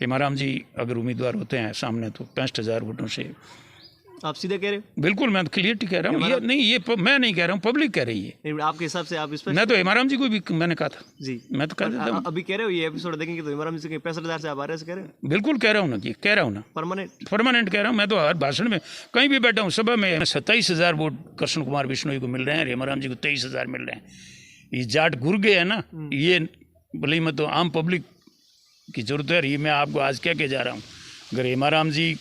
हेमाराम जी अगर उम्मीदवार होते हैं सामने तो 65,000 वोटों से। आप सीधे कह रहे हो? बिल्कुल, मैं तो क्लियरली कह रहा हूँ, ये नहीं, मैं नहीं कह रहा हूँ, पब्लिक कह रही है। आपके हिसाब से आप इस पर मैं तो हेमाराम जी को भी मैंने कहा था जी, मैं तो कह देता हूँ। अभी कह रहे हो ये एपिसोड देखेंगे तो हेमाराम जी से 65,000 से आप आ रहे कह रहे हो? बिल्कुल कह रहा हूँ ना जी, कह रहा हूँ ना, परमानेंट कह रहा हूँ। मैं तो हर भाषण में कहीं भी बैठा हूँ, सभा में 27,000 वोट कृष्ण कुमार बिश्नोई को मिल रहे हैं, हेमाराम जी को 23,000 मिल रहे हैं। ये जाट घुर गए है ना, ये भले ही मैं तो आम पब्लिक की जरूरत है। ये मैं आपको आज कह के जा रहा हूँ, अगर हेमाराम जी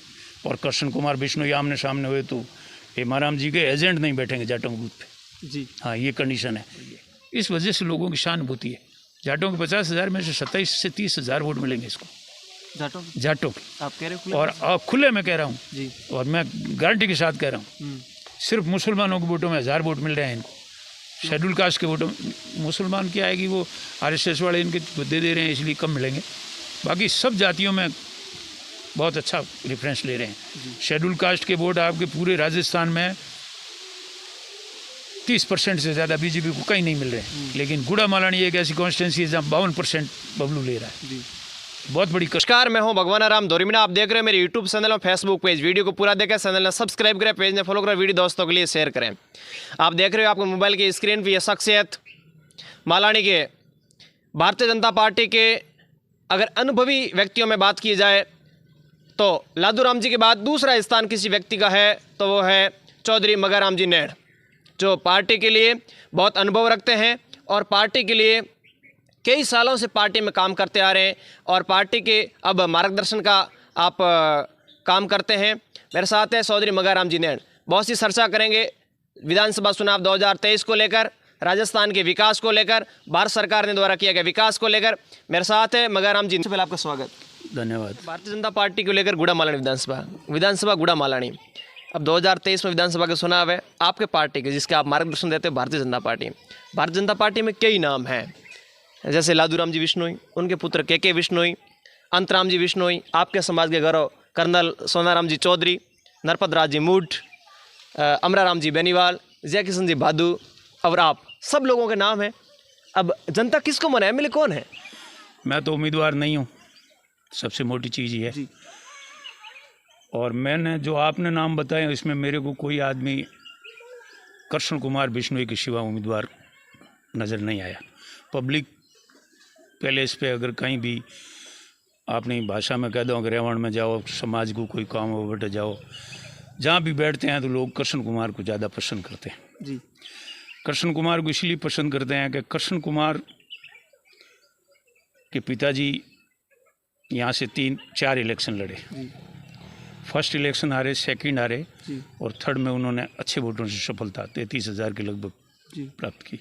और कृष्ण कुमार बिश्नोई आमने सामने हुए तो हेमाराम जी के एजेंट नहीं बैठेंगे जाटों के बूथ पे जी। हाँ, ये कंडीशन है। इस वजह से लोगों की सहानुभूति है। जाटों के 50,000 में से 27 से 30,000 वोट मिलेंगे इसको, जाटों की। आप कह रहे हो? और खुले में कह रहा हूँ जी, और मैं गारंटी के साथ कह रहा हूँ, सिर्फ मुसलमानों के वोटों में 1000 वोट मिल रहे हैं इनको। शेड्यूल कास्ट के वोटों, मुसलमान क्या आएगी, वो RSS वाले इनके दे रहे हैं इसलिए कम मिलेंगे। बाकी सब जातियों में बहुत अच्छा रेफरेंस ले रहे हैं। शेड्यूल कास्ट के वोट आपके पूरे राजस्थान में 30% से ज़्यादा बीजेपी को कहीं नहीं मिल रहे हैं, लेकिन गुड़ा मालानी एक ऐसी कॉन्स्टिट्यूंसी है जहाँ 52% बबलू ले रहा है। बहुत बड़ी। नमस्कार, मैं हूं भगवान राम दोरीमीना। आप देख रहे हैं मेरे यूट्यूब चैनल और फेसबुक पेज। वीडियो को पूरा देखें, चैनल ने सब्सक्राइब करें, पेज ने फॉलो करें, वीडियो दोस्तों के लिए शेयर करें। आप देख रहे हो आपके मोबाइल की स्क्रीन पर यह शख्सियत मालानी के भारतीय जनता पार्टी के अगर अनुभवी व्यक्तियों में बात की जाए तो लादूराम जी के बाद दूसरा स्थान किसी व्यक्ति का है तो वो है चौधरी मगाराम जी नेड़, जो पार्टी के लिए बहुत अनुभव रखते हैं और पार्टी के लिए कई सालों से पार्टी में काम करते आ रहे हैं और पार्टी के अब मार्गदर्शन का आप काम करते हैं। मेरे साथ है चौधरी मगाराम जी नेड़। बहुत सी चर्चा करेंगे विधानसभा चुनाव 2023 को लेकर, राजस्थान के विकास को लेकर, भारत सरकार ने द्वारा किया गया विकास को लेकर। मेरे साथ है मगाराम जी। पहले आपका स्वागत। धन्यवाद। भारतीय जनता पार्टी को लेकर गुड़ा मालानी विधानसभा गुड़ा मालानी, अब 2023 में विधानसभा के चुनाव है। आपके पार्टी के जिसके आप मार्गदर्शन देते हैं भारतीय जनता पार्टी में कई नाम हैं, जैसे लादूराम जी बिश्नोई, उनके पुत्र के बिश्नोई, अंतराम जी बिश्नोई, आपके समाज के गौरव कर्नल सोनाराम जी चौधरी, नरपत राज जी मूठ, अमराराम जी बेनीवाल, जय किशन जी भादू और आप, सब लोगों के नाम हैं। अब जनता किसको मनाए, एमएलए कौन है? मैं तो उम्मीदवार नहीं हूँ, सबसे मोटी चीज़ ये है। और मैंने जो आपने नाम बताए इसमें मेरे को कोई आदमी कृष्ण कुमार बिश्नोई के सिवा उम्मीदवार नज़र नहीं आया। पब्लिक पैलेस पे अगर कहीं भी अपनी भाषा में कह दो, अगर रेवण में जाओ, समाज को कोई काम हो बैठे जाओ, जहाँ भी बैठते हैं तो लोग कृष्ण कुमार को ज़्यादा पसंद करते हैं जी। कृष्ण कुमार को इसलिए पसंद करते हैं कि कृष्ण कुमार के पिताजी यहाँ से 3-4 इलेक्शन लड़े। फर्स्ट इलेक्शन हारे, सेकंड हारे और थर्ड में उन्होंने अच्छे वोटों से सफलता 33,000 के लगभग प्राप्त की।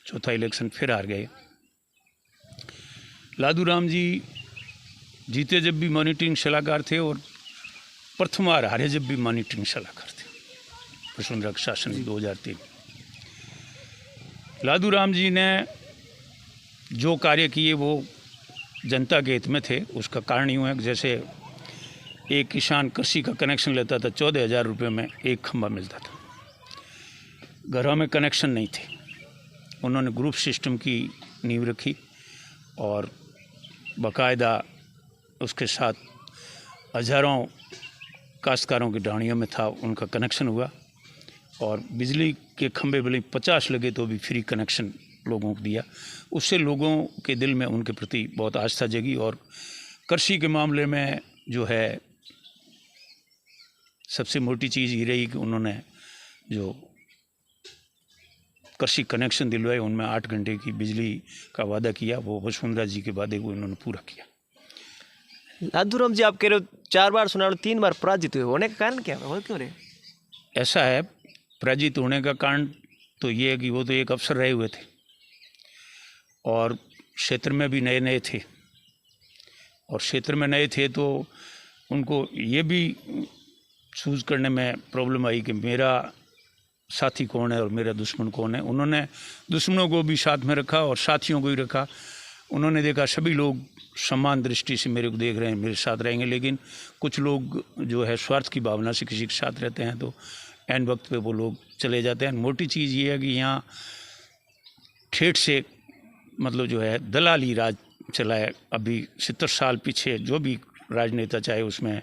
चौथा इलेक्शन फिर हार गए। लादूराम जी जीते जब भी मॉनिटरिंग सलाहकार थे और प्रथम बार हारे जब भी मॉनिटरिंग सलाहकार थे, वसुंधरा शासन 2003। लादूराम जी ने जो कार्य किए वो जनता के हित में थे। उसका कारण यूँ है कि जैसे एक किसान कृषि का कनेक्शन लेता था, 14,000 रुपये में एक खंबा मिलता था। घरों में कनेक्शन नहीं थे, उन्होंने ग्रुप सिस्टम की नींव रखी और बाकायदा उसके साथ हज़ारों काश्तकारों की ढाणियों में था, उनका कनेक्शन हुआ और बिजली के खंबे भले 50 लगे तो भी फ्री कनेक्शन लोगों को दिया। उससे लोगों के दिल में उनके प्रति बहुत आस्था जगी और कृषि के मामले में जो है सबसे मोटी चीज़ ये रही कि उन्होंने जो कृषि कनेक्शन दिलवाए उनमें 8 घंटे की बिजली का वादा किया, वो वसुंधरा जी के वादे को उन्होंने पूरा किया। लादूराम जी, आप कह रहे हो 4 बार चुनाव 3 बार पराजित हुए, होने का कारण क्या है, क्यों रहे? ऐसा है, पराजित होने का कारण तो ये है कि वो तो एक अफसर रहे हुए थे और क्षेत्र में भी नए नए थे और क्षेत्र में नए थे तो उनको ये भी चूज़ करने में प्रॉब्लम आई कि मेरा साथी कौन है और मेरा दुश्मन कौन है। उन्होंने दुश्मनों को भी साथ में रखा और साथियों को भी रखा। उन्होंने देखा सभी लोग समान दृष्टि से मेरे को देख रहे हैं, मेरे साथ रहेंगे, लेकिन कुछ लोग जो है स्वार्थ की भावना से किसी के साथ रहते हैं तो एन वक्त पे वो लोग चले जाते हैं। मोटी चीज़ ये है कि यहाँ ठेठ से मतलब जो है दलाली राज चला है। अभी 70 साल पीछे जो भी राजनेता, चाहे उसमें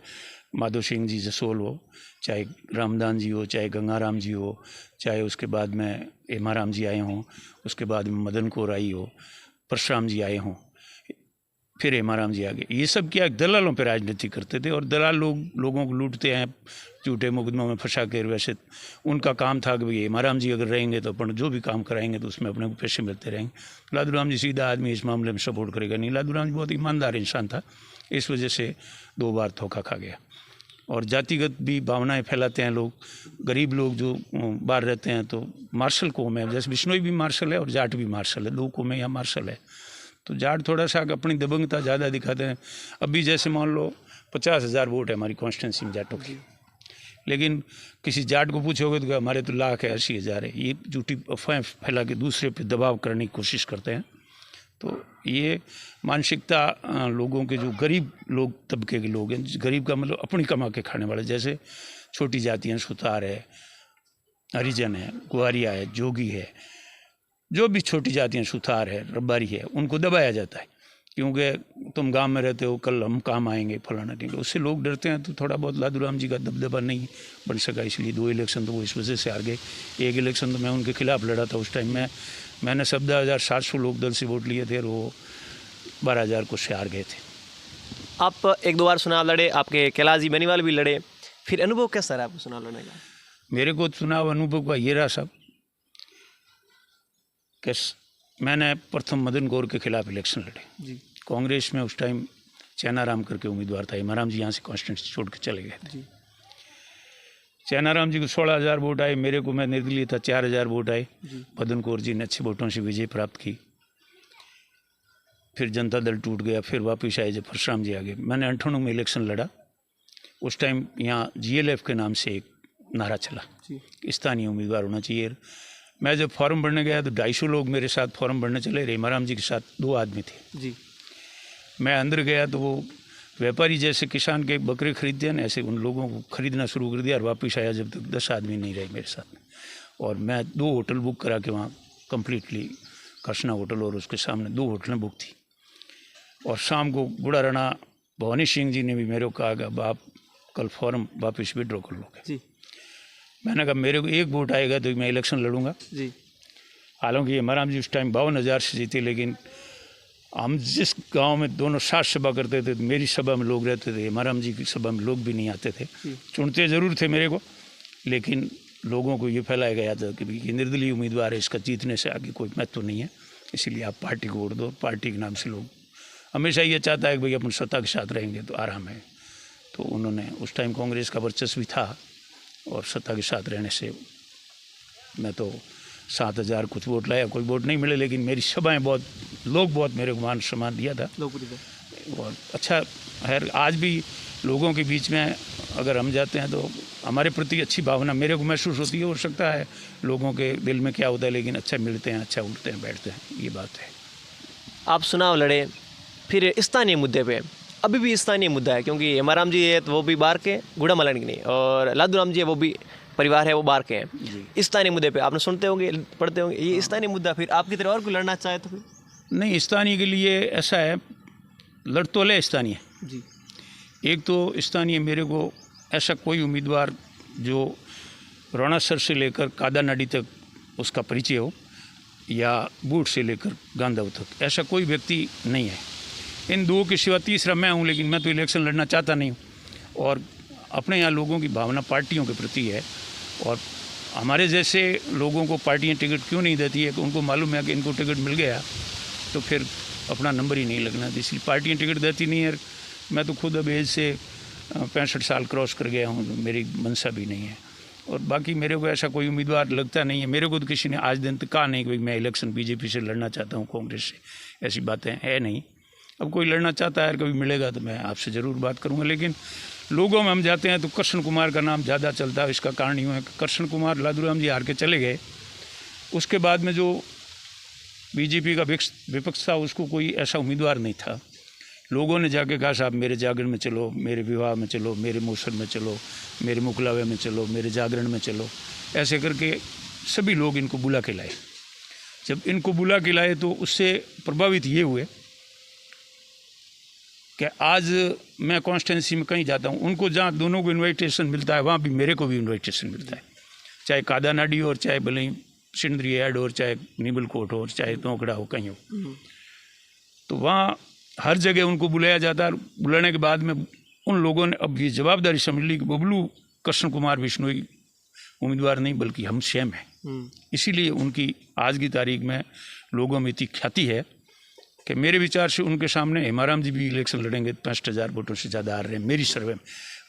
माधो सिंह जी जसोल हो, चाहे रामदान जी हो, चाहे गंगाराम जी हो, चाहे उसके बाद में हेमाराम जी आए हों, उसके बाद में मदन कौर आई हो, परशुराम जी आए हों, फिर हेमाराम जी आ गए। ये सब क्या दलालों पे राजनीति करते थे और दलाल लोगों को लूटते हैं, झूठे मुकदमों में फंसा कर। वैसे उनका काम था कि भाई हेमाराम जी अगर रहेंगे तो अपन जो भी काम कराएंगे तो उसमें अपने को पैसे मिलते रहेंगे। लादूराम जी सीधा आदमी इस मामले में सपोर्ट करेगा नहीं। लादूराम जी बहुत ईमानदार इंसान था, इस वजह से 2 बार धोखा खा गया। और जातिगत भी भावनाएं फैलाते हैं लोग। गरीब लोग जो बाहर रहते हैं तो मार्शल कौम है, जैसे बिश्नोई भी मार्शल है और जाट भी मार्शल है, 2 कौमें यहाँ मार्शल है। तो जाट थोड़ा सा अपनी दबंगता ज़्यादा दिखाते हैं। अभी जैसे मान लो 50,000 वोट है हमारी कॉन्स्टिट्यूंसी में जाटों की, लेकिन किसी जाट को पूछोगे तो हमारे तो लाख है, 80,000 है। ये झूठी अफवाहें फैला के दूसरे पे दबाव करने की कोशिश करते हैं। तो ये मानसिकता लोगों के, जो गरीब लोग तबके के लोग हैं, गरीब का मतलब अपनी कमा के खाने वाले, जैसे छोटी जातियाँ, सुतार है, हरिजन है, ग्वारिया है, जोगी है, जो भी छोटी जातियाँ, सुतार है, रब्बारी है, उनको दबाया जाता है क्योंकि तुम गांव में रहते हो, कल हम काम आएंगे फलाना टीका। उससे लोग डरते हैं। तो थोड़ा बहुत लादूराम जी का दबदबा नहीं बन सका, इसलिए 2 इलेक्शन तो वो इस वजह से हार गए। 1 इलेक्शन तो मैं उनके खिलाफ लड़ा था। उस टाइम मैंने 17,700 लोक दल से वोट लिए थे और वो 12,000 को से हार गए थे। आप 1-2 बार चुनाव लड़े, आपके कैलाश बेनीवाल भी लड़े, फिर अनुभव कैसा रहा आपको चुनाव लड़ने का? मेरे को चुनाव अनुभव का ये रहा साहब कि मैंने प्रथम मदन गौर के खिलाफ इलेक्शन लड़े जी। कांग्रेस में। उस टाइम चैनाराम करके उम्मीदवार था, हेमाराम जी यहाँ से कॉन्स्टिट्यूंसी छोड़ के चले गए थे। जी। चैनाराम जी को 16,000 वोट आए, मेरे को, मैं निर्दलीय था, 4,000 वोट आए। जी। मदन कौर जी ने अच्छे वोटों से विजय प्राप्त की। फिर जनता दल टूट गया, फिर वापिस आए जब परशुराम जी आ गए। मैंने 98 में इलेक्शन लड़ा। उस टाइम यहाँ GLF के नाम से एक नारा चला, स्थानीय उम्मीदवार होना चाहिए। मैं जब फॉर्म भरने गया तो 250 लोग मेरे साथ फॉर्म भरने चले। हेमाराम जी के साथ 2 आदमी थे। जी। मैं अंदर गया तो वो व्यापारी जैसे किसान के बकरे खरीदते हैं ना, ऐसे उन लोगों को खरीदना शुरू कर दिया और वापस आया जब तक 10 आदमी नहीं रहे मेरे साथ। और मैं 2 होटल बुक करा के वहाँ कम्प्लीटली, कृष्णा होटल और उसके सामने 2 होटलें बुक थी। और शाम को बूढ़ा राणा भवानी सिंह जी ने भी मेरे को कहा कि अब आप कल फॉर्म वापस विड्रॉ कर लोगे। जी। मैंने कहा मेरे को 1 वोट आएगा तो मैं इलेक्शन लड़ूंगा। जी। हालांकि हेमाराम जी उस टाइम 52,000 से जीते, लेकिन हम जिस गांव में दोनों साथ सभा करते थे, मेरी सभा में लोग रहते थे, हेमाराम जी की सभा में लोग भी नहीं आते थे। चुनते ज़रूर थे मेरे को, लेकिन लोगों को ये फैलाया गया था कि भाई निर्दलीय उम्मीदवार है, इसका जीतने से आगे कोई महत्व नहीं है, इसलिए आप पार्टी को वोट दो। पार्टी के नाम से लोग हमेशा ये चाहता है कि भाई अपन सत्ता के साथ रहेंगे तो आराम है। तो उन्होंने, उस टाइम कांग्रेस का वर्चस्व भी था और सत्ता के साथ रहने से मैं तो 7,000 कुछ वोट लाया, कोई वोट नहीं मिले, लेकिन मेरी सभाएं लोग बहुत मेरे को मान सम्मान दिया था। और अच्छा है, आज भी लोगों के बीच में अगर हम जाते हैं तो हमारे प्रति अच्छी भावना मेरे को महसूस होती है। हो सकता है लोगों के दिल में क्या होता है, लेकिन अच्छा मिलते हैं, अच्छा उठते हैं, बैठते हैं, ये बात है। आप चुनाव लड़े, फिर स्थानीय मुद्दे पे, अभी भी स्थानीय मुद्दा है, क्योंकि हेमाराम जी है तो वो भी बाहर के, गुड़ा मलानी के नहीं, और लादूराम जी है वो भी परिवार है, वो बाहर के हैं। स्थानीय मुद्दे पे आपने सुनते होंगे, पढ़ते होंगे, ये स्थानीय मुद्दा। फिर आपकी तरह और कोई लड़ना चाहे तो फिर? नहीं, स्थानीय के लिए ऐसा है, लड़ तो ले स्थानीय जी। एक तो स्थानीय मेरे को ऐसा कोई उम्मीदवार जो रोणासर से लेकर कादानाडी तक उसका परिचय हो, या बूट से लेकर गांधव तक, ऐसा कोई व्यक्ति नहीं है। इन 2 के सिवा तीसरा मैं हूँ, लेकिन मैं तो इलेक्शन लड़ना चाहता नहीं हूँ। और अपने यहाँ लोगों की भावना पार्टियों के प्रति है, और हमारे जैसे लोगों को पार्टियाँ टिकट क्यों नहीं देती है कि उनको मालूम है कि इनको टिकट मिल गया तो फिर अपना नंबर ही नहीं लगना, इसलिए पार्टियाँ टिकट देती नहीं है। मैं तो खुद अब एज से 65 साल क्रॉस कर गया हूँ, मेरी मंशा भी नहीं है। और बाकी मेरे को ऐसा कोई उम्मीदवार लगता नहीं है। मेरे को तो किसी ने आज दिन तक कहा नहीं कि मैं इलेक्शन बीजेपी से लड़ना चाहता हूँ, कांग्रेस से, ऐसी बातें है नहीं। अब कोई लड़ना चाहता है, कभी मिलेगा तो मैं आपसे ज़रूर बात करूँगा। लेकिन लोगों में हम जाते हैं तो कृष्ण कुमार का नाम ज़्यादा चलता है। इसका कारण यूँ है कि कृष्ण कुमार लादूराम जी हार के चले गए, उसके बाद में जो बीजेपी का विपक्ष था उसको कोई ऐसा उम्मीदवार नहीं था। लोगों ने जाके कहा साहब मेरे जागरण में चलो, मेरे विवाह में चलो, मेरे मौसम में चलो, मेरे मुकलावे में चलो, मेरे जागरण में चलो, ऐसे करके सभी लोग इनको बुला के लाए। जब इनको बुला के लाए तो उससे प्रभावित ये हुए कि आज मैं कॉन्स्टिट्यूंसी में कहीं जाता हूँ, उनको जहाँ दोनों को इन्विटेशन मिलता है वहाँ भी मेरे को भी इन्विटेशन मिलता है, चाहे कादानाडी हो, चाहे भले ही सिंदरी ऐड हो, चाहे नीबल कोट हो, चाहे तोकड़ा हो, कहीं हो। तो वहाँ हर जगह उनको बुलाया जाता है। बुलाने के बाद में उन लोगों ने अब ये जवाबदारी समझ ली कि बबलू कृष्ण कुमार बिश्नोई उम्मीदवार नहीं बल्कि हम स्वयं हैं। इसीलिए उनकी आज की तारीख में लोगों में इतनी ख्याति है कि मेरे विचार से उनके सामने हेमाराम जी भी इलेक्शन लड़ेंगे 65,000 वोटों से ज़्यादा आ रहे हैं मेरी सर्वे में।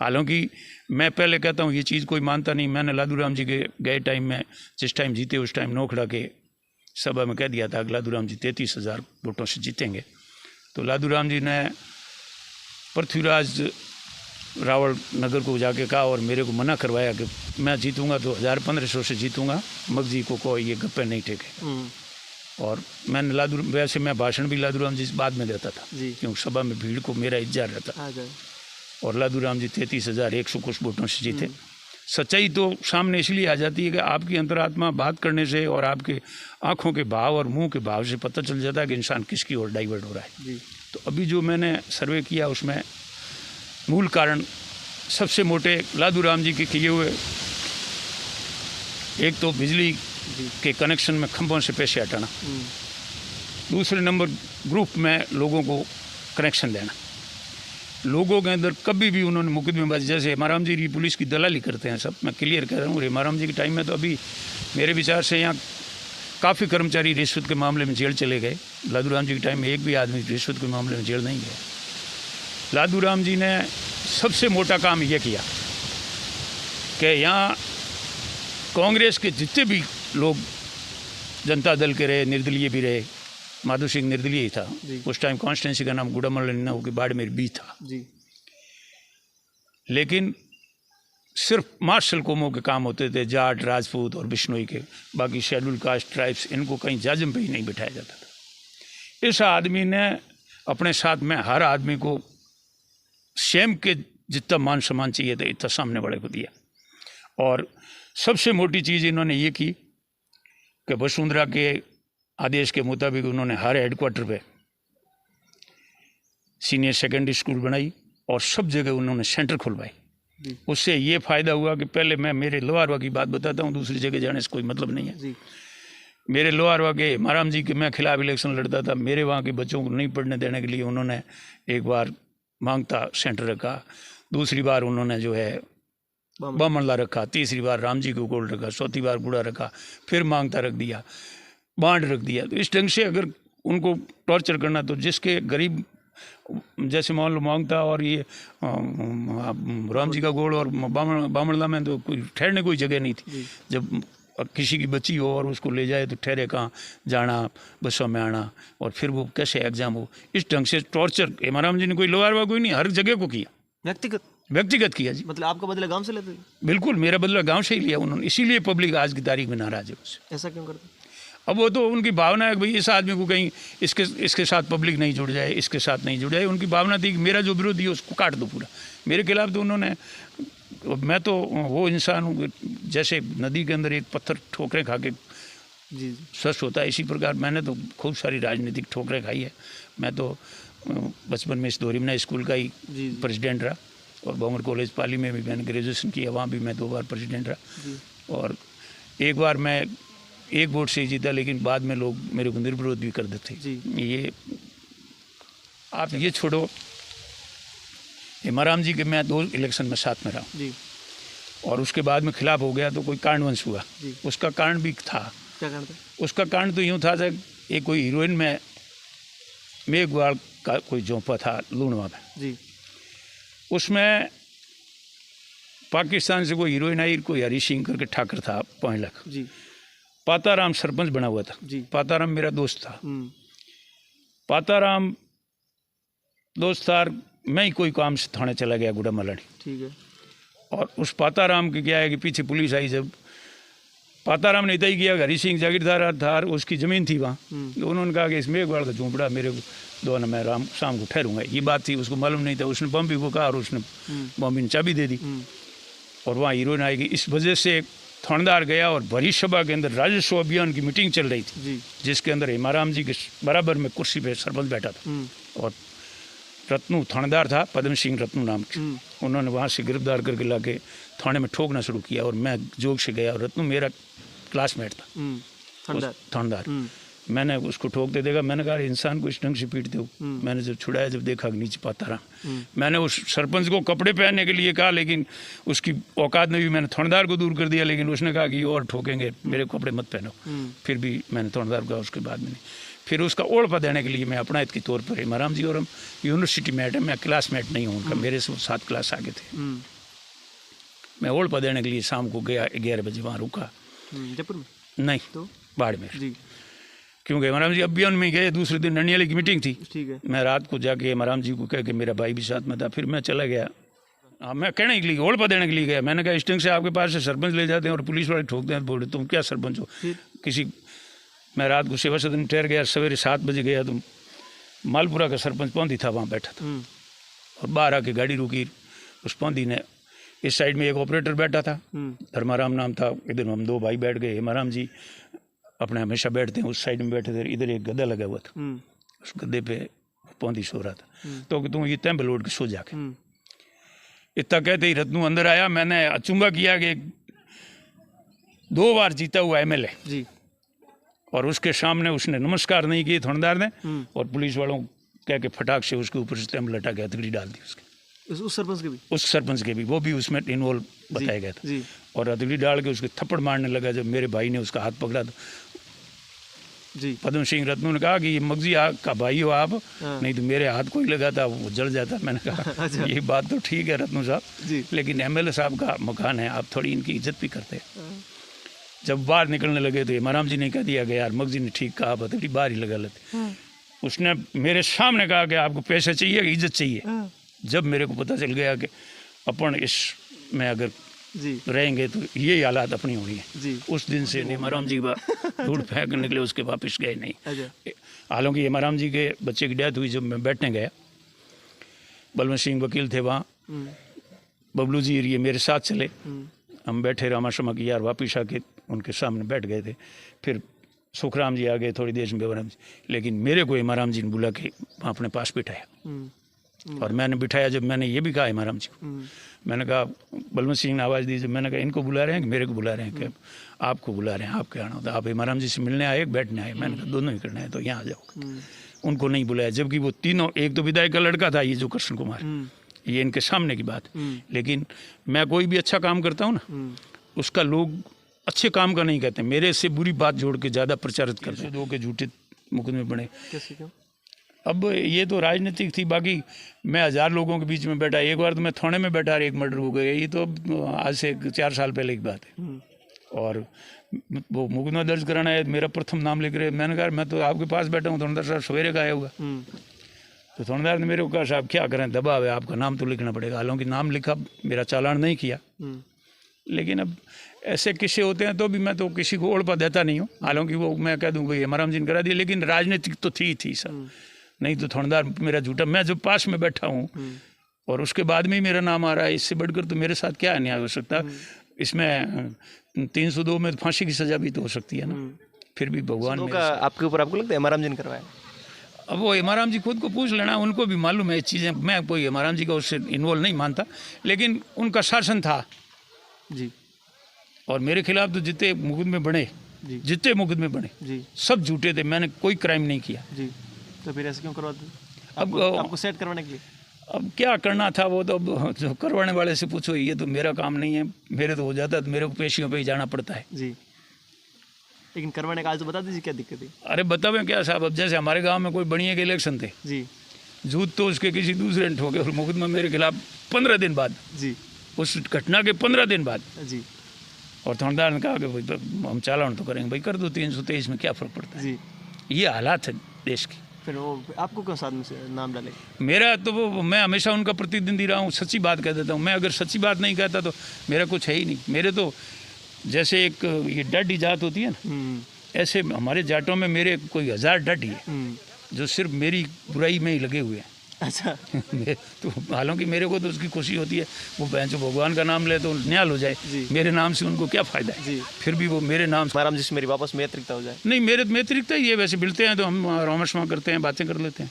हालांकि मैं पहले कहता हूँ ये चीज़ कोई मानता नहीं। मैंने लादूराम जी के गए टाइम में जिस टाइम जीते उस टाइम नोखड़ा के सभा में कह दिया था कि लादूराम जी 33,000 वोटों से जीतेंगे। तो लादूराम जी ने पृथ्वीराज रावल नगर को जाके कहा और मेरे को मना करवाया कि मैं जीतूंगा तो 1,500 से जीतूंगा, मगजी को कोई ये गप्पे नहीं टेके। और मैंने वैसे मैं भाषण भी लादूराम जी बाद में देता था क्योंकि सभा में भीड़ को मेरा इंतजार रहता। और लादूराम जी 33,100 कुछ वोटों से जीते। सच्चाई तो सामने इसलिए आ जाती है कि आपकी अंतरात्मा बात करने से और आपके आंखों के भाव और मुंह के भाव से पता चल जाता है कि इंसान किसकी ओर डाइवर्ट हो रहा है। तो अभी जो मैंने सर्वे किया उसमें मूल कारण सबसे मोटे लादूराम जी के किए हुए, एक तो बिजली के कनेक्शन में खंभों से पैसे हटाना, दूसरे नंबर ग्रुप में लोगों को कनेक्शन देना। लोगों के अंदर कभी भी उन्होंने मुकदमेबाजी, जैसे हेमाराम जी पुलिस की दलाली करते हैं सब, मैं क्लियर कह रहा हूँ। हेमाराम जी के टाइम में तो अभी मेरे विचार से यहाँ काफ़ी कर्मचारी रिश्वत के मामले में जेल चले गए। लादूराम जी के टाइम में एक भी आदमी रिश्वत के मामले में जेल नहीं गया। लादूराम जी ने सबसे मोटा काम यह किया कि यहाँ कांग्रेस के जितने भी लोग जनता दल के रहे, निर्दलीय भी रहे, माधो सिंह निर्दलीय ही था उस टाइम, कॉन्स्टिट्यूंसी का नाम गुड़ामल्ल के बाड़मेर बी था जी। लेकिन सिर्फ मार्शल कौमों के काम होते थे, जाट, राजपूत और बिश्नोई के। बाकी शेड्यूल कास्ट ट्राइब्स इनको कहीं जाजिम पे ही नहीं बिठाया जाता था। इस आदमी ने अपने साथ में हर आदमी को स्वयं के जितना मान सम्मान चाहिए था इतना सामने वाले को दिया। और सबसे मोटी चीज़ इन्होंने ये की कि वसुंधरा के आदेश के मुताबिक उन्होंने हर हेडक्वार्टर पे सीनियर सेकेंडरी स्कूल बनाई और सब जगह उन्होंने सेंटर खुलवाई। उससे ये फ़ायदा हुआ कि पहले मैं मेरे लोहारवा की बात बताता हूँ, दूसरी जगह जाने से कोई मतलब नहीं है। मेरे लोहारवा के हेमाराम जी के मैं खिलाफ इलेक्शन लड़ता था, मेरे वहाँ के बच्चों को नहीं पढ़ने देने के लिए उन्होंने एक बार मांगता सेंटर रखा, दूसरी बार उन्होंने जो है बामनला रखा, तीसरी बार राम जी को गोल्ड रखा, चौथी बार गुड़ा रखा, फिर मांगता रख दिया, बांड रख दिया। तो इस ढंग से अगर उनको टॉर्चर करना, तो जिसके गरीब जैसे मान लो मांगता और ये राम जी का गोड़ और बामनला में तो कोई ठहरने कोई जगह नहीं थी। जब किसी की बच्ची हो और उसको ले जाए तो ठहरे कहाँ, जाना बसों में आना, और फिर वो कैसे एग्जाम हो, इस ढंग से टॉर्चर हेमाराम जी ने कोई लोहारवा कोई नहीं, हर जगह को किया, व्यक्तिगत किया जी। मतलब आपका बदला गांव से लेते थे? बिल्कुल, मेरा बदला गांव से ही लिया उन्होंने। इसीलिए पब्लिक आज की तारीख में नाराज है उससे। ऐसा क्यों करते? अब वो तो उनकी भावना है कि भाई इस आदमी को कहीं इसके साथ पब्लिक नहीं जुड़ जाए, इसके साथ नहीं जुड़ जाए। उनकी भावना थी कि मेरा जो विरोधी है उसको काट दो पूरा। मेरे खिलाफ तो उन्होंने, मैं तो वो इंसान हूँ जैसे नदी के अंदर एक पत्थर ठोकरें खा के स्वस्थ होता है, इसी प्रकार मैंने तो खूब सारी राजनीतिक ठोकरें खाई है। मैं तो बचपन में इस दोरिमना स्कूल का ही प्रेसिडेंट रहा, और बॉम्बर कॉलेज पाली में भी मैंने ग्रेजुएशन किया, वहाँ भी मैं 2 बार प्रेसिडेंट रहा। और एक बार मैं एक वोट से ही जीता, लेकिन बाद में लोग मेरे को निर्विरोध भी कर देते। ये आप ये छोड़ो, हेमाराम जी के मैं 2 इलेक्शन में साथ में रहा और उसके बाद में खिलाफ हो गया तो कोई कारणवंश हुआ। उसका कारण भी था। क्या कारण था? उसका कारण तो यूँ था एक कोई हीरोइन में मेघवाल का कोई झोंपा था लूणवा में, उसमें पाकिस्तान से कोई हीरोइन आई, कोई हरी सिंह करके ठाकर था 5 लाख। पाताराम सरपंच बना हुआ था। पाताराम मेरा दोस्त था। पाताराम दोस्त था, मैं ही कोई काम से थाने चला गया गुड़ा मलानी। ठीक है। और उस पाताराम के क्या है कि पीछे पुलिस आई, जब पाताराम ने तय किया हरी सिंह जागीरदार था, उसकी ज़मीन थी वहाँ, तो उन्होंने कहा कि इसमें एक बार का झोंपड़ा मेरे को दो ना, मैं शाम को ठहरूंगा। ये बात थी, उसको मालूम नहीं था। उसने बम्बी को कहा और उसने बम्बी ने चाबी दे दी और वहाँ हीरोइन आएगी। इस वजह से थानेदार गया और भरी सभा के अंदर राजस्व अभियान की मीटिंग चल रही थी, जिसके अंदर हेमाराम जी के बराबर में कुर्सी पे सरपंच बैठा था और रत्नू थानेदार था, पद्म सिंह रत्नू नाम के, उन्होंने वहाँ से गिरफ्तार करके लाके थाने में ठोकना शुरू किया और मैं जोग से गया और रत्नू मेरा क्लासमेट था थानेदार। मैंने उसको ठोकते देखा, मैंने कहा इंसान को इस ढंग से पीटते हो। मैंने जब छुड़ाया, जब देखा कि नीचे पाता रहा, मैंने उस सरपंच को कपड़े पहनने के लिए कहा, लेकिन उसकी औकात में भी मैंने थानेदार को दूर कर दिया, लेकिन उसने कहा कि और ठोकेंगे, मेरे कपड़े मत पहनो। फिर भी मैंने थानेदार को कहा, उसके बाद में नहीं। फिर उसका ओढ़पा देने के लिए मैं अपनायत के तौर पर इमाराम जी और हम यूनिवर्सिटी मेट है, मैं क्लासमेट नहीं हूँ उनका, मेरे से 7 क्लास आगे थे। मैं ओढ़पा देने के लिए शाम को गया, 11 बजे वहाँ रुका। जयपुर में नहीं तो बाड़मेर, क्योंकि इमाराम जी अभियान में गए, दूसरे दिन ननियाली की मीटिंग थी। ठीक है। मैं रात को जाके इमाराम जी को कह के, मेरा भाई भी साथ में था, फिर मैं चला गया। मैं कहने के लिए, ओढ़पा देने के लिए गया। मैंने कहा इस ढंग से आपके पास से सरपंच ले जाते हैं और पुलिस वाले ठोकते हैं, बोल रहे तुम क्या सरपंच हो किसी। मैं रात को सेवा सदन ठहर गया, सवेरे 7 बजे गया तो मालपुरा का सरपंच पौंधी था, वहाँ बैठा था और बाहर आके गाड़ी रुकी। उस पौंधी ने, इस साइड में एक ऑपरेटर बैठा था, धर्माराम नाम था, इधर हम 2 भाई बैठ गए। इमाराम जी अपने हमेशा बैठते हैं उस साइड में बैठे थे, इधर एक गद्दा लगा हुआ था, उस गद्दे पे पौंधी सो रहा था। तो तुम ये तैंब लोड के सो जाके, इतना कहते ही रत्नू अंदर आया। मैंने अचंभा किया कि 2 बार जीता हुआ MLA जी, और उसके सामने उसने नमस्कार नहीं किए थानेदार ने, और पुलिस वालों कह के फटाक से उसके ऊपर स्टैम्प लटा के हथकड़ी डाल दी उसके। उस सरपंच के भी, उस सरपंच के भी, वो भी उसमें इन्वॉल्व बताया गया था। और हथकड़ी डाल के उसके थप्पड़ मारने लगा। जब मेरे भाई ने उसका हाथ पकड़ा तो जी, पद्म सिंह रत्नू ने कहा कि ये मगजी का भाई हो आप, नहीं तो मेरे हाथ कोई लगाता वो जल जाता। मैंने कहा ये बात तो ठीक है रत्नू साहब, लेकिन MLA साहब का मकान है, आप थोड़ी इनकी इज्जत भी करते हैं। जब बाहर निकलने लगे तो इमाराम जी ने कह दिया कि यार मगजी ने ठीक कहा, बतड़ी बाहर ही लगा लेते। उसने मेरे सामने कहा कि आपको पैसे चाहिए कि इज्जत चाहिए। जब मेरे को पता चल गया कि अपन इसमें अगर रहेंगे तो ये हालात अपनी होनी है, उस दिन से इमाराम जी धूल फेंक निकले, उसके वापस गए नहीं। हालांकि इमाराम जी के बच्चे की डेथ हुई, जब मैं बैठने गया, बलवंत सिंह वकील थे वहाँ, बबलू जी ये मेरे साथ चले, हम बैठे रामा शमा की यार वापिस आके उनके सामने बैठ गए थे। फिर सुखराम जी आ गए थोड़ी देर में, बेवराम जी, लेकिन मेरे को इमाराम जी ने बुला के वहाँ अपने पास बिठाया और मैंने बिठाया। जब मैंने ये भी कहा इमाराम जी को, मैंने कहा बलवंत सिंह ने आवाज़ दी, जब मैंने कहा इनको बुला रहे हैं कि मेरे को बुला रहे हैं, कि आपको बुला रहे हैं, आपके आना होता, आप इमाराम जी से मिलने आए बैठने आए। मैंने कहा दोनों ही करना है तो यहाँ आ जाओ। उनको नहीं बुलाया, जबकि वो तीनों, एक तो विधायक का लड़का था ये जो कृष्ण कुमार, ये इनके सामने की बात। लेकिन मैं कोई भी अच्छा काम करता हूँ ना, उसका लोग अच्छे काम का नहीं कहते, मेरे से बुरी बात जोड़ के ज़्यादा प्रचारित करते हैं। 2 के झूठे मुकदमे बने। अब ये तो राजनीतिक थी, बाकी मैं 1000 लोगों के बीच में बैठा। एक बार तो मैं थाने में बैठा, एक मर्डर हो गया, ये तो आज से 4 साल पहले की बात है। और वो मुकदमा दर्ज कराना है, मेरा प्रथम नाम लिख रहे। मैंने कहा मैं तो आपके पास बैठा हूँ, थानेदार साहब सवेरे का आया होगा। तो थानेदार ने मेरे को कहा साहब क्या करें, दबाव है, आपका नाम तो लिखना पड़ेगा। हालांकि नाम लिखा, मेरा चालान नहीं किया, लेकिन अब ऐसे किस्से होते हैं तो भी मैं तो किसी को ओढ़पा देता नहीं हूँ। हालांकि वो मैं कह दूँ भाई इमाराम जी ने करा दिया, लेकिन राजनीतिक तो थी सर, नहीं तो थानेदार मेरा झूठा। मैं जो पास में बैठा हूँ और उसके बाद में ही मेरा नाम आ रहा है, इससे बढ़कर तो मेरे साथ क्या न्याय हो सकता। इसमें 302 में फांसी की सजा भी तो हो सकती है ना। फिर भी भगवान आपके ऊपर आपको लगता है इमाराम जी ने करवाया? अब वो इमाराम जी खुद को पूछ लेना, उनको भी मालूम है चीज़ें। मैं कोई इमाराम जी का उससे इन्वॉल्व नहीं मानता, लेकिन उनका शासन था जी। और मेरे खिलाफ तो जितने मुकदमे बने, जितने मुकदमे बने जी, सब झूठे थे। मैंने कोई क्राइम नहीं किया जी। तो फिर ऐसे क्यों करवाते? अब आपको सेट करवाने के लिए? अब क्या करना था वो तो अब जो करवाने वाले से पूछो, ये तो मेरा काम नहीं है। मेरे तो हो जाता तो मेरे को पेशियों पे ही जाना पड़ता है जी। लेकिन करवाने का आज तो बता दीजिए क्या दिक्कत है? अरे बतावे क्या साहब, अब जैसे हमारे गांव में कोई बढ़िया के इलेक्शन थे जी, झूठ तो उसके किसी दूसरे ने ठोके और मुकदमा मेरे खिलाफ 15 दिन बाद जी, उस घटना के 15 दिन बाद जी। और थानेदार ने कहा कि भाई तो हम चालान तो करेंगे। भाई कर दो, 323 में क्या फ़र्क पड़ता है जी। ये हालात है देश की। फिर वो आपको कौन सा से नाम डाले? मेरा तो वो, मैं हमेशा उनका प्रतिद्वंदी रहा हूँ, सच्ची बात कह देता हूँ। मैं अगर सच्ची बात नहीं कहता तो मेरा कुछ है ही नहीं। मेरे तो जैसे एक ये डाडी जात होती है ना, ऐसे हमारे जाटों में मेरे कोई 1000 डाडी है जो सिर्फ मेरी बुराई में ही लगे हुए हैं। अच्छा। तो हालांकि मेरे को तो उसकी खुशी होती है, वो बहन जो भगवान का नाम ले तो न्याल हो जाए, मेरे नाम से उनको क्या फ़ायदा है जी। फिर भी वो मेरे नाम इमाराम जी से मेरी वापस मैत्रिकता हो जाए। नहीं, मेरे मैत्रिकता ही है, वैसे मिलते हैं तो हम रोमशमा करते हैं, बातें कर लेते हैं,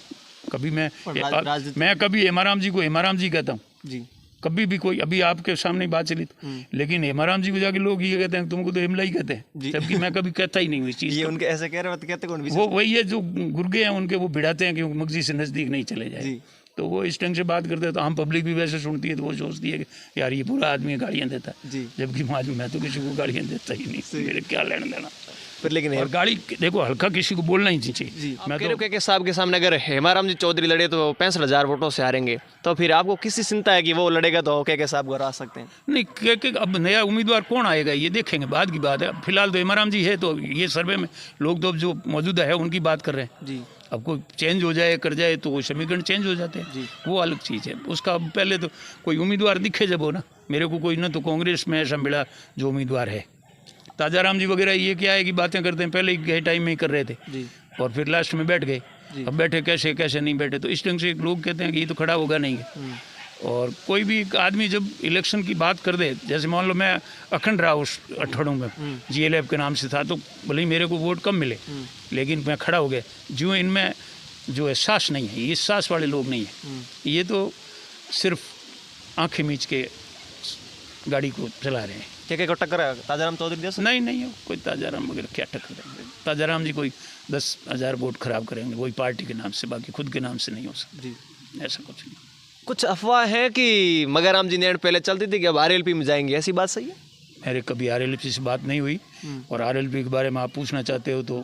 कभी राजनीति- मैं कभी हेमाराम जी को हेमाराम जी कहता हूँ, जी कभी भी कोई, अभी आपके सामने ही बात चली लेकिन हेमाराम जी को जाके लोग ये कहते हैं तुमको तो हेमला ही कहते हैं, जबकि मैं कभी कहता ही नहीं हूँ इस चीज़ ये को। उनके ऐसे कह रहे हैं, कहते कौन वो वही है जो गुर्गे हैं उनके, वो भिड़ाते हैं कि मगजी से नज़दीक नहीं चले जाए, जी। तो वो इस ढंग से बात करते हैं, तो आम पब्लिक भी वैसे सुनती है तो वो सोचती है कि यार ये पूरा आदमी गालियाँ देता है, जी। जबकि मैं तो किसी को गालियाँ देता ही नहीं, मेरे क्या लेना देना। फिर लेकिन और गाड़ी देखो हल्का किसी को बोलना ही चाहिए। जी मैं कह तो रहे हो साहब के सामने अगर हेमाराम जी चौधरी लड़े तो 65,000 वोटों से हारेंगे, तो फिर आपको किसी चिंता है कि वो लड़ेगा तो के साहब को हरा सकते हैं? नहीं के अब नया उम्मीदवार कौन आएगा ये देखेंगे, बाद की बात है। फिलहाल तो हेमाराम जी है, तो ये सर्वे में लोग तो अब जो मौजूदा है उनकी बात कर रहे हैं। जी अब कोई चेंज हो जाए कर जाए तो वो समीकरण चेंज हो जाते हैं, वो अलग चीज़ है। उसका पहले तो कोई उम्मीदवार दिखे जब हो ना, मेरे को कोई ना तो कांग्रेस में ऐसा मिला जो उम्मीदवार है। ताजाराम जी वगैरह ये क्या है कि बातें करते हैं, पहले गए टाइम में ही कर रहे थे जी और फिर लास्ट में बैठ गए। अब बैठे कैसे कैसे नहीं बैठे, तो इस ढंग से लोग कहते हैं कि ये तो खड़ा होगा नहीं है। और कोई भी आदमी जब इलेक्शन की बात कर दे, जैसे मान लो मैं अखंड रहा उस अठड़ों में, GLF के नाम से था, तो भले ही मेरे को वोट कम मिले लेकिन मैं खड़ा हो गया। जो इनमें जो है सास नहीं है, ये सास वाले लोग नहीं है, ये तो सिर्फ आंखें मीच के गाड़ी को चला रहे हैं। क्या को टक्कर है ताजाराम चौधरी जैसे? नहीं कोई ताजाराम वगैरह क्या टक्कर देंगे। ताजाराम जी कोई 10,000 वोट खराब करेंगे वही पार्टी के नाम से, बाकी खुद के नाम से नहीं हो सकता जी। ऐसा कुछ नहीं। कुछ अफवाह है कि मगराम जी नेड़ पहले चलती थी कि अब RLP में जाएंगे, ऐसी बात सही है? मेरे कभी RLP से बात नहीं हुई, और RLP के बारे में आप पूछना चाहते हो तो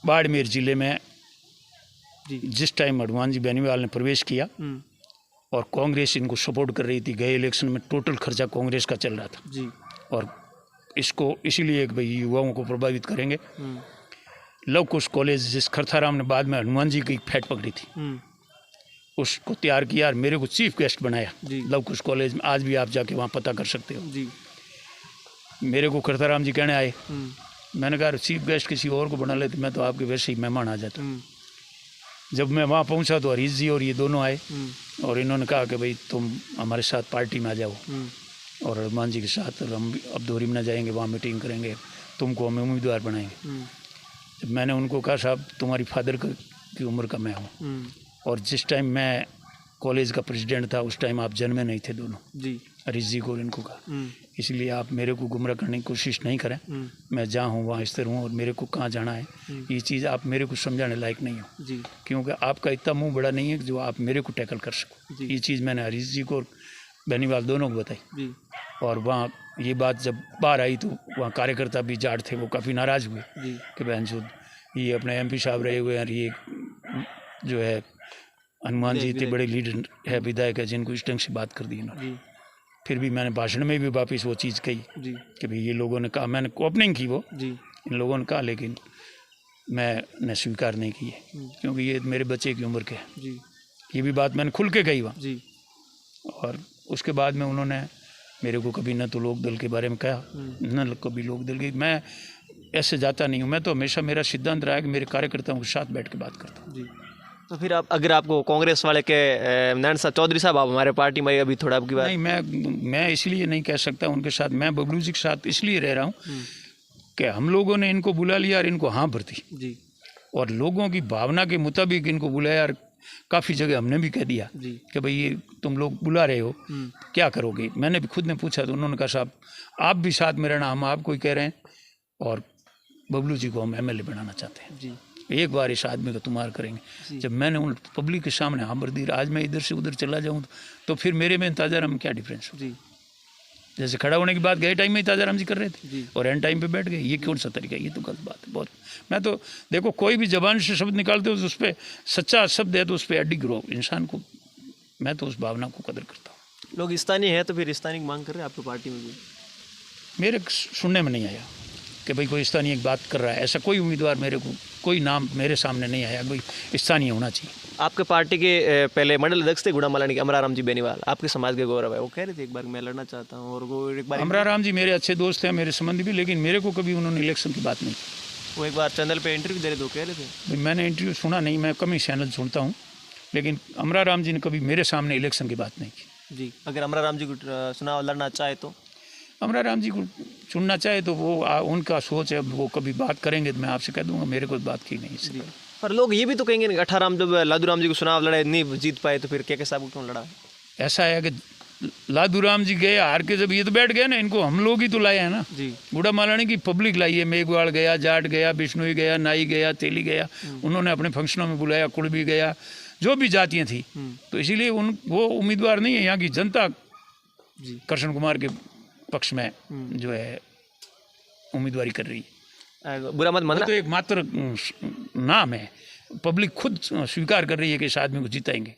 बाड़मेर जिले में जिस टाइम हनुमान जी बेनीवाल ने प्रवेश किया और कांग्रेस इनको सपोर्ट कर रही थी, गए इलेक्शन में टोटल खर्चा कांग्रेस का चल रहा था जी। और इसको इसीलिए कि भाई युवाओं को प्रभावित करेंगे। लव कुश कॉलेज जिस खरथाराम ने बाद में हनुमान जी की फैट पकड़ी थी उसको तैयार किया और मेरे को चीफ गेस्ट बनाया लव कुश कॉलेज में। आज भी आप जाके वहाँ पता कर सकते हो जी। मेरे को खरथाराम जी कहने आए, मैंने कहा चीफ गेस्ट किसी और को बना लेते, मैं तो आपके वैसे ही मेहमान आ जाता। जब मैं वहाँ पहुँचा तो हरीश जी और ये दोनों आए और इन्होंने कहा कि भाई तुम हमारे साथ पार्टी में आ जाओ और हनुमान जी के साथ हम अब दोहरी में जाएंगे, वहाँ मीटिंग करेंगे, तुमको हमें उम्मीदवार बनाएंगे। जब मैंने उनको कहा साहब तुम्हारी फादर की उम्र का मैं हूँ और जिस टाइम मैं कॉलेज का प्रेसिडेंट था उस टाइम आप जन्मे नहीं थे दोनों जी। हरीश जी को और इनको कहा, इसलिए आप मेरे को गुमराह करने की कोशिश नहीं करें। मैं जहाँ हूँ वहाँ स्थिर हूँ और मेरे को कहाँ जाना है ये चीज़ आप मेरे को समझाने लायक नहीं हो जी। क्योंकि आपका इतना मुंह बड़ा नहीं है कि जो आप मेरे को टैकल कर सको। ये चीज़ मैंने हरीश जी को और बेनीवाल दोनों को बताई जी। और वहाँ ये बात जब बाहर आई तो वहाँ कार्यकर्ता भी जाट थे, वो काफ़ी नाराज़ हुए कि बहन जो ये अपने MP साहब रहे हुए हैं, ये जो है हनुमान जी इतने बड़े लीडर है, विधायक है, जिनको इस ढंग से बात कर दी इन्होंने। फिर भी मैंने भाषण में भी वापस वो चीज़ कही कि भाई ये लोगों ने कहा, मैंने ओपनिंग की वो इन लोगों ने कहा, लेकिन मैंने स्वीकार नहीं की है क्योंकि ये मेरे बच्चे की उम्र के हैं। ये भी बात मैंने खुल के कही वहाँ। और उसके बाद में उन्होंने मेरे को कभी न तो लोक दल के बारे में कहा न कभी लोक दल की, मैं ऐसे जाता नहीं हूँ। मैं तो हमेशा मेरा सिद्धांत रहा है कि मेरे कार्यकर्ताओं के साथ बैठ के बात करता हूँ। तो फिर आप अगर आपको कांग्रेस वाले के नारायण साहब चौधरी साहब आप हमारे पार्टी में अभी थोड़ा आपकी बात नहीं, मैं इसलिए नहीं कह सकता उनके साथ, मैं बबलू जी के साथ इसलिए रह रहा हूँ कि हम लोगों ने इनको बुला लिया और इनको हाँ भरती जी। और लोगों की भावना के मुताबिक इनको बुलाया और काफ़ी जगह हमने भी कह दिया कि भाई ये तुम लोग बुला रहे हो क्या करोगे। मैंने भी खुद ने पूछा तो उन्होंने कहा साहब आप भी साथ में रहना, हम आपको ही कह रहे हैं और बबलू जी को हम MLA बनाना चाहते हैं। एक बार इस आदमी का तुम्हार करेंगे। जब मैंने उन पब्लिक के सामने हाँ भर दी, आज मैं इधर से उधर चला जाऊँ तो फिर मेरे में ताजाराम में क्या डिफरेंस हो। जैसे खड़ा होने की बात गए टाइम में ही ताजाराम जी कर रहे थे और एंड टाइम पे बैठ गए, ये कौन सा तरीका है? ये तो गलत बात है बहुत। मैं तो देखो कोई भी जबान से शब्द निकालते हो तो उस पर सच्चा शब्द है तो उस पर अड्डी गिरो इंसान को, मैं तो उस भावना को कदर करता हूँ। लोग स्थानीय है तो फिर स्थानीय मांग कर रहे हैं आपकी पार्टी में भी? मेरे सुनने में नहीं आया कि भाई कोई स्थानीय बात कर रहा है, ऐसा कोई उम्मीदवार मेरे को कोई नाम मेरे सामने नहीं आया भाई स्थानीय होना चाहिए। आपके पार्टी के पहले मंडल अध्यक्ष थे गुड़ा मलानी के अमराराम जी बेनीवाल, आपके समाज के गौरव है, वो कह रहे थे एक बार मैं लड़ना चाहता हूँ और वो एक बार अमराराम जी मेरे अच्छे दोस्त हैं, मेरे संबंधी भी, लेकिन मेरे को कभी उन्होंने इलेक्शन की बात नहीं की। वो एक बार चैनल पे इंटरव्यू दे रहे थे, वो कह रहे थे भाई मैंने इंटरव्यू सुना नहीं, मैं कम ही चैनल सुनता हूँ, लेकिन अमराराम जी ने कभी मेरे सामने इलेक्शन की बात नहीं की। जी। अगर अमराराम जी को चुनाव लड़ना चाहे तो अमराराम जी को चुनना चाहे तो वो उनका सोच है, वो कभी बात करेंगे तो मैं आपसे कह दूंगा, मेरे को बात की नहीं इससे। पर लोग ये भी तो कहेंगे कि 18 जब लादूराम जी को चुनाव लड़े नहीं जीत पाए तो फिर के साहब को क्यों लड़ा? ऐसा है कि लादूराम जी गए हार के, जब ये तो बैठ गए ना, इनको हम लोग ही तो लाए हैं ना। जी बूढ़ा मालानी की पब्लिक लाई है। मेघवाल गया, जाट गया, बिश्नोई गया, नाई गया, तेली गया, उन्होंने अपने फंक्शनों में बुलाया, कुड़बी गया, जो भी जातियाँ थी। तो इसीलिए वो उम्मीदवार नहीं है, यहाँ की जनता जी कृष्ण कुमार के पक्ष में जो है उम्मीदवारी कर रही है। बुरा मत वो मानना। तो एक मात्र नाम है, पब्लिक खुद स्वीकार कर रही है कि इस आदमी को जिताएंगे।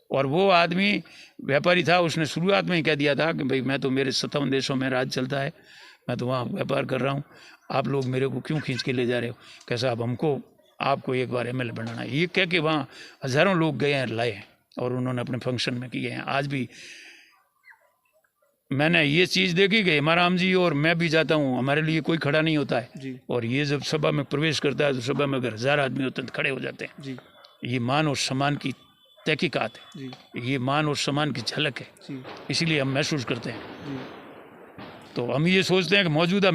और वो आदमी व्यापारी था, उसने शुरुआत में ही कह दिया था कि भाई मैं तो, मेरे 57 देशों में राज चलता है, मैं तो वहाँ व्यापार कर रहा हूँ, आप लोग मेरे को क्यों खींच के ले जा रहे हो? कैसा अब हमको आपको एक बार एमएलए बनाना है, ये कह के वहाँ हज़ारों लोग गए हैं, लाए हैं, और उन्होंने अपने फंक्शन में किए हैं। आज भी मैंने ये चीज़ देखी कि हेमाराम जी और मैं भी जाता हूँ, हमारे लिए कोई खड़ा नहीं होता है। जी और ये जब सभा में प्रवेश करता है तो सभा में अगर 1000 आदमी होते हैं तो खड़े हो जाते हैं। जी ये मान और सम्मान की तहकीकात है, जी ये मान और सम्मान की झलक है, जी इसीलिए हम महसूस करते हैं। जी तो हम ये सोचते हैं कि मौजूदा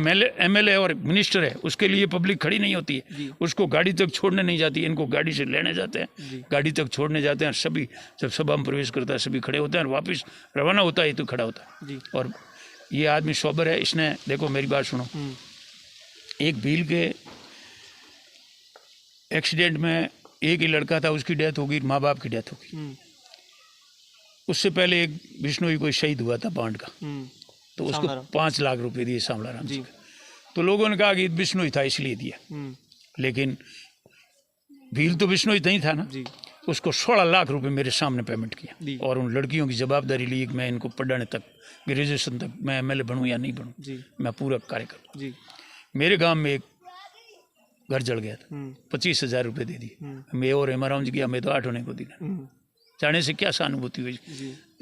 एमएलए और मिनिस्टर है, उसके लिए पब्लिक खड़ी नहीं होती जी। है, उसको गाड़ी तक छोड़ने नहीं जाती है, इनको गाड़ी से लेने जाते हैं, जी। गाड़ी तक छोड़ने जाते हैं। सभी जब सभा में प्रवेश करता है सभी खड़े होते हैं, और वापस रवाना होता है तो खड़ा होता है। जी और ये आदमी सोबर है, इसने, देखो मेरी बात सुनो, एक भील के एक्सीडेंट में एक ही लड़का था, उसकी डेथ हो गई, माँ बाप की डेथ हो गई। उससे पहले एक बिश्नोई कोई शहीद हुआ था बांड का, तो उसको 5 लाख रुपए दिए सांवलाराम जी। तो लोगों ने कहा कि बिश्नोई था इसलिए दिया, लेकिन भील तो बिश्नोई नहीं था ना। जी उसको 16 लाख रुपए मेरे सामने पेमेंट दी। किया, और उन लड़कियों की जवाबदारी ली कि मैं इनको पढ़ाने तक, ग्रेजुएशन तक, मैं एमएलए बनूं या नहीं बनूं, जी मैं पूरा कार्य करूं। जी मेरे गांव में एक घर जल गया था, 25,000 रुपये दे दिए। मैं और हेमाराम जी की, हमें तो 8 होने को दिया। जाने से क्या सहानुभूति हुई?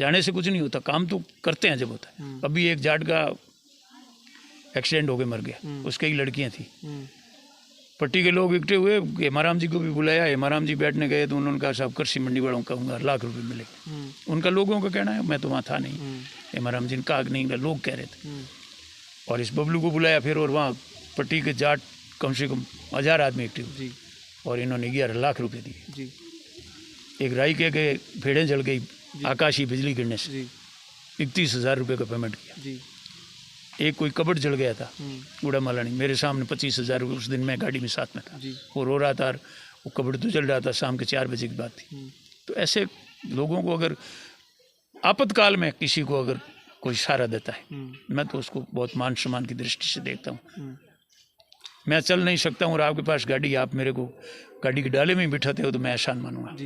जाने से कुछ नहीं होता, काम तो करते हैं जब होता है। अभी एक जाट का एक्सीडेंट हो के मर गया, उसकी ही लड़कियां थी। पट्टी के लोग इकट्ठे हुए, हेमाराम जी को भी बुलाया, हेमाराम जी बैठने गए तो उन्होंने कहा साहब कृषि मंडी वालों का कहूँगा लाख रुपए मिलेंगे। उनका लोगों का कहना है, मैं तो वहाँ था नहीं, हेमाराम जी ने कहा नहीं, लोग कह रहे थे। और इस बबलू को बुलाया फिर, और वहाँ पट्टी के जाट कम से कम 1000 आदमी इकट्ठे हुए, और इन्होंने 11 लाख रुपए दिए। एक राई के गए, भेड़ें जल गई आकाशीय बिजली गिरने से, 31,000 रुपये का पेमेंट किया। एक कोई कबड़ जल गया था बूढ़ा मालानी, मेरे सामने 25,000 रुपये, उस दिन मैं गाड़ी में साथ में था, वो रो रहा था, और वो कबड़ तो जल रहा था, शाम के 4 बजे की बात थी। तो ऐसे लोगों को अगर आपातकाल में किसी को अगर कोई सहारा देता है, मैं तो उसको बहुत मान सम्मान की दृष्टि से देखता हूँ। मैं चल नहीं सकता हूँ और आपके पास गाड़ी, आप मेरे को गाड़ी के डाले में ही बिठाते हो तो मैं एहसान मानूंगा।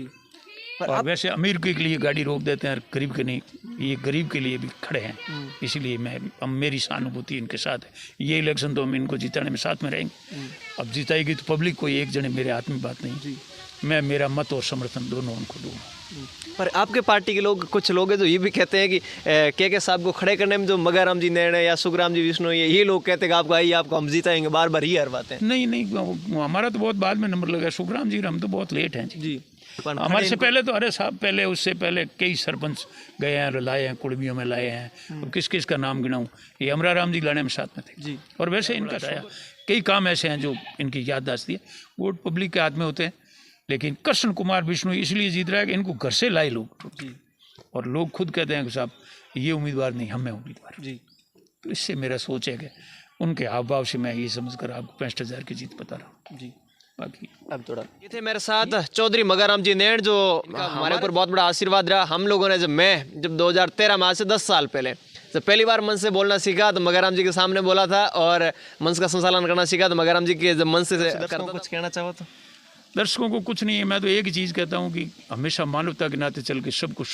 और वैसे अमीर के लिए गाड़ी रोक देते हैं, गरीब के नहीं, ये गरीब के लिए भी खड़े हैं, इसीलिए मेरी सहानुभूति इनके साथ है। ये इलेक्शन तो हम इनको जिताने में साथ में रहेंगे। अब जिताएगी तो पब्लिक, कोई एक जने मेरे हाथ में बात नहीं, मैं मेरा मत और समर्थन दोनों उनको दूंगा। पर आपके पार्टी के लोग, कुछ लोग हैं जो ये भी कहते हैं कि के साहब को खड़े करने में जो मगाराम जी नैण या सुखराम जी विष्णु, ये लोग कहते हैं कि आपको आइए, आपको हम जिताएंगे, बार बार ये हरवाते हैं। नहीं, हमारा तो बहुत बाद में नंबर लगा। सुखराम जी हम तो बहुत लेट हैं जी। हमारे से पहले तो, अरे साहब पहले, उससे पहले कई सरपंच गए हैं, लाए हैं, कुड़बियों में लाए हैं। अब किस किस का नाम गिनाऊं? ये अमराराम जी लाने में साथ में थे। और वैसे इनका कई काम ऐसे हैं जो इनकी याददाश्त है। वोट पब्लिक के हाथ में होते हैं, लेकिन कृष्ण कुमार बिश्नोई इसलिए जीत रहा है कि इनको घर से लाए लोग, और लोग खुद कहते हैं कि साहब ये उम्मीदवार नहीं, हम हैं उम्मीदवार। तो इससे मेरा सोच है कि उनके हाव भाव से मैं ये समझकर आपको 65,000 की जीत बता रहा हूँ। बाकी अब थोड़ा ये थे मेरे साथ चौधरी मगाराम जी नैण, जो हमारे ऊपर बहुत बड़ा आशीर्वाद रहा। हम लोगों ने जब 2013 में, आज से 10 साल पहले जब पहली बार मंच से बोलना सीखा तो मगाराम जी के सामने बोला था, और मंच का संचालन करना सीखा तो मगाराम जी के जब मंच से कुछ कहना चाहो तो? दर्शकों को कुछ नहीं है, मैं तो एक ही चीज़ कहता हूँ कि हमेशा मानवता के नाते चल के सब कुछ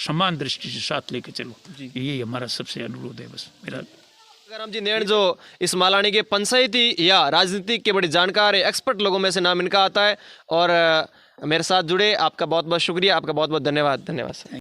समान दृष्टि से साथ लेके चलो, यही हमारा सबसे अनुरोध है बस मेरा। मगाराम जी नैण जो इस मालानी के पंचायती या राजनीति के बड़े जानकार एक्सपर्ट लोगों में से नाम इनका आता है, और मेरे साथ जुड़े आपका बहुत बहुत शुक्रिया, आपका बहुत बहुत धन्यवाद। धन्यवाद सर।